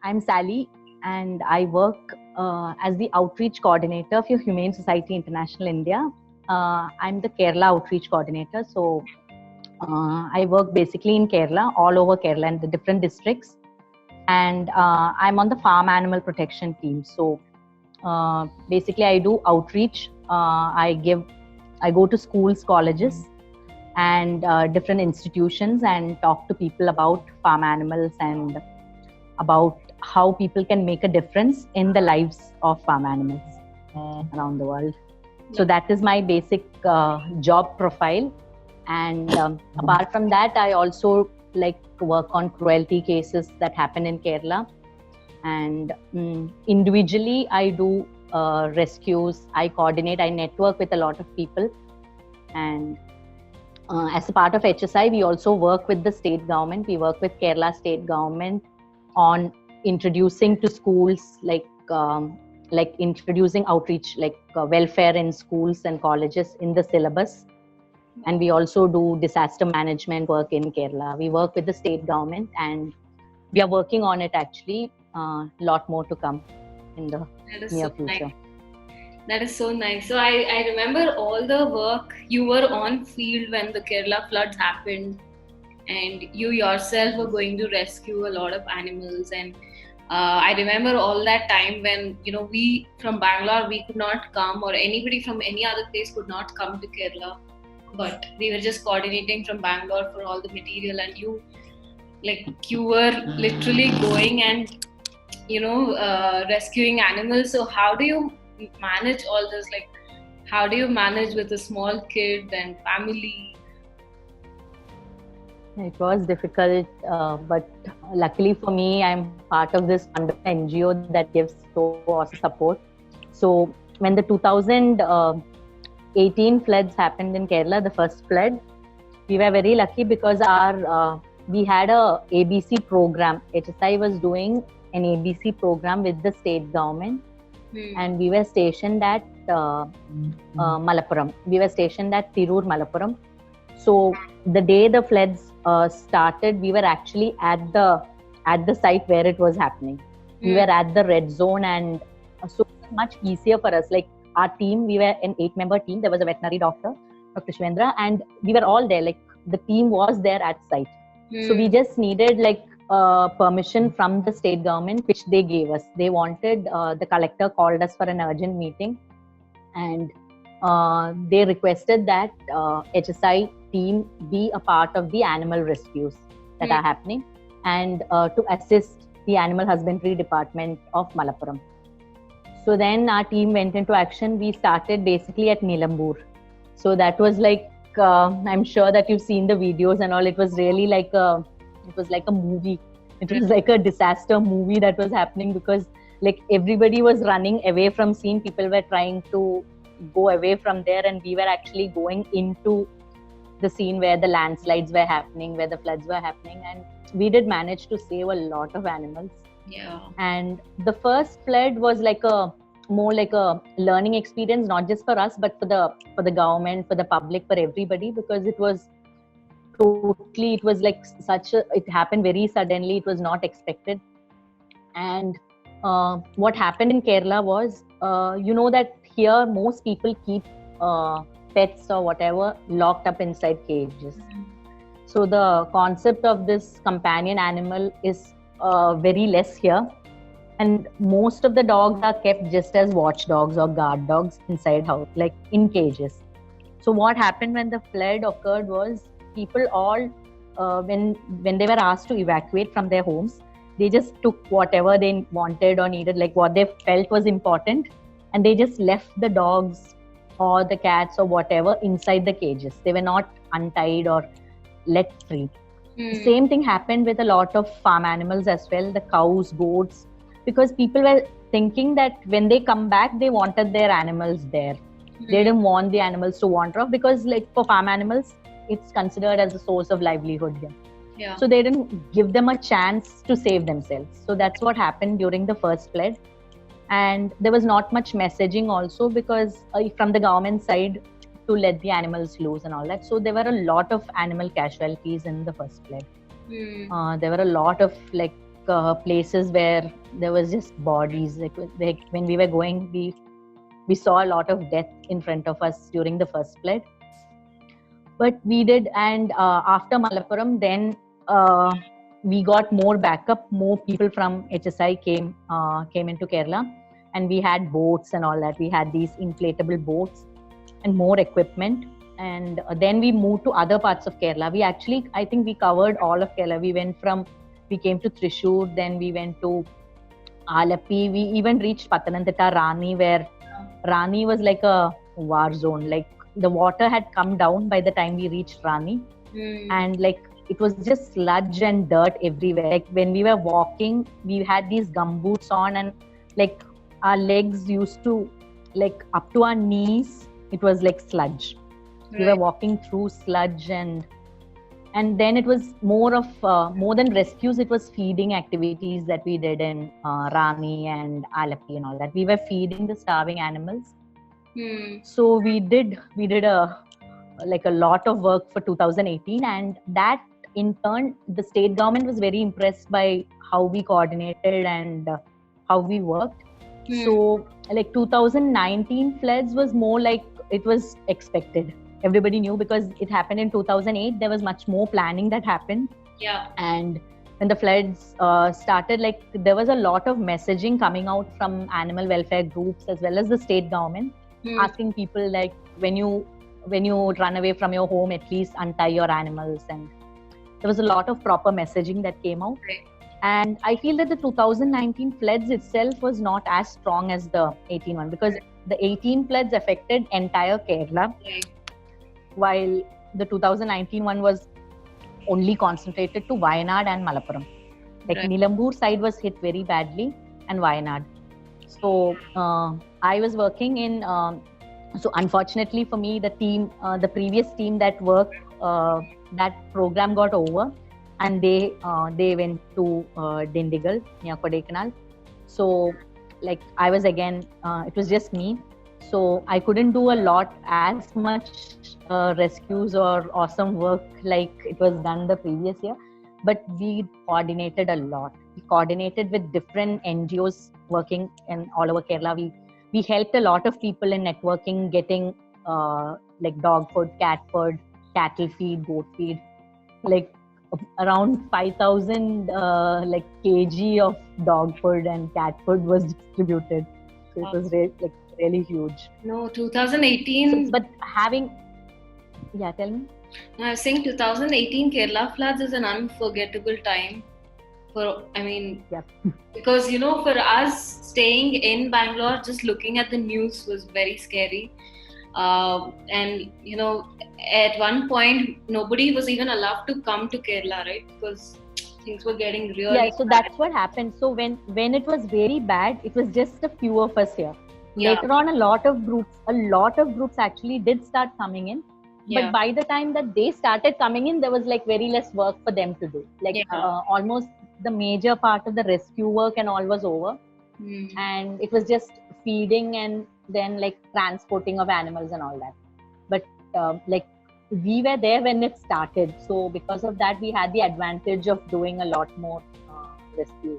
I'm Sally, and I work as the outreach coordinator for Humane Society International India. I'm the Kerala outreach coordinator. So I work basically in Kerala, all over Kerala and the different districts. And I'm on the farm animal protection team. So basically, I do outreach. I go to schools, colleges, and different institutions and talk to people about farm animals and about how people can make a difference in the lives of farm animals around the world. So that is my basic job profile. And apart from that, I also like to work on cruelty cases that happen in Kerala. And individually, I do rescues. I coordinate, I network with a lot of people. And as a part of HSI, we also work with the state government. We work with Kerala state government on introducing to schools, like introducing outreach, like welfare in schools and colleges in the syllabus. And we also do disaster management work in Kerala. We work with the state government, and we are working on it actually. A lot more to come in the near future. Nice. That is so nice. So I remember all the work you were on field when the Kerala floods happened, and you yourself were going to rescue a lot of animals. And I remember all that time when we from Bangalore, we could not come, or anybody from any other place could not come to Kerala, but we were just coordinating from Bangalore for all the material, and you were literally going and rescuing animals. So how do you manage all this? Like, how do you manage with a small kid and family? It was difficult, but luckily for me, I'm part of this wonderful NGO that gives so awesome support. So when the 2018 floods happened in Kerala, the first flood, we were very lucky because we had a ABC program. HSI was doing an ABC program with the state government, and we were stationed at Malappuram. We were stationed at Tirur, Malappuram. So the day the floods started, we were actually at the site where it was happening. We were at the red zone, and so it was much easier for us. Like our team, we were an 8-member team. There was a veterinary doctor, Dr. Shivendra, and we were all there. Like the team was there at site. So we just needed permission from the state government, which they gave us. They wanted, the collector called us for an urgent meeting, and they requested that HSI team be a part of the animal rescues that are happening, and to assist the animal husbandry department of Malappuram. So then our team went into action. We started basically at Nilambur. So that was I'm sure that you've seen the videos and all. It was really it was like a movie. It was like a disaster movie that was happening, because everybody was running away from scene. People were trying to go away from there, and we were actually going into the scene where the landslides were happening, where the floods were happening, and we did manage to save a lot of animals. Yeah. And the first flood was more like a learning experience, not just for us, but for the government, for the public, for everybody, because it was it happened very suddenly. It was not expected. And what happened in Kerala was, that here most people keep pets or whatever locked up inside cages. So the concept of this companion animal is very less here. And most of the dogs are kept just as watchdogs or guard dogs inside house, like in cages. So what happened when the flood occurred was, people all, when they were asked to evacuate from their homes, they just took whatever they wanted or needed, like what they felt was important, and they just left the dogs or the cats or whatever inside the cages. They were not untied or let free. The same thing happened with a lot of farm animals as well, the cows, goats, because people were thinking that when they come back, they wanted their animals there. They didn't want the animals to wander off, because for farm animals, it's considered as a source of livelihood here. Yeah. So they didn't give them a chance to save themselves. So that's what happened during the first flood. And there was not much messaging also, because from the government side, to let the animals loose and all that. So there were a lot of animal casualties in the first flood. There were a lot of places where there was just bodies. Like when we were going, we saw a lot of death in front of us during the first flood. But we did, and after Malappuram, then we got more backup. More people from HSI came into Kerala, and we had boats and all that. We had these inflatable boats and more equipment. And then we moved to other parts of Kerala. I think we covered all of Kerala. We came to Thrissur, then we went to Alapi. We even reached Pathanamthitta, Rani, where Rani was like a war zone. Like the water had come down by the time we reached Rani, and like it was just sludge and dirt everywhere. Like when we were walking, we had these gumboots on, and like our legs used to, like up to our knees, it was like sludge. Right. We were walking through sludge, and then it was more than rescues. It was feeding activities that we did in Rani and Alapi and all that. We were feeding the starving animals. So we did a lot of work for 2018, and that in turn the state government was very impressed by how we coordinated and how we worked. So like 2019 floods was more like it was expected. Everybody knew because it happened in 2008. There was much more planning that happened. Yeah. And when the floods started, like there was a lot of messaging coming out from animal welfare groups as well as the state government, asking people like when you run away from your home, at least untie your animals. And there was a lot of proper messaging that came out. Right. And I feel that the 2019 floods itself was not as strong as the 18 one, because the 18 floods affected entire Kerala. Right. While the 2019 one was only concentrated to Wayanad and Malappuram. Like right. Nilambur side was hit very badly, and Wayanad. So I was working in. So unfortunately for me, the previous team that worked, that program got over, and they went to Dindigul near Kodaikanal. So like I was again, it was just me. So I couldn't do a lot as much rescues or awesome work like it was done the previous year. But we coordinated a lot. We coordinated with different NGOs working in all over Kerala. We helped a lot of people in networking, getting like dog food, cat food, cattle feed, goat feed, like around 5,000 like kg of dog food and cat food was distributed. So it was really huge. No, 2018. So, but tell me. No, I was saying 2018 Kerala floods is an unforgettable time. Because for us staying in Bangalore, just looking at the news was very scary. And at one point nobody was even allowed to come to Kerala, right? Because things were getting really so that's what happened. So when it was very bad, it was just a few of us here. Later on, a lot of groups actually did start coming in. But by the time that they started coming in, there was like very less work for them to do. Like almost the major part of the rescue work and all was over. And it was just feeding and then like transporting of animals and all that. But like we were there when it started. So because of that, we had the advantage of doing a lot more rescue.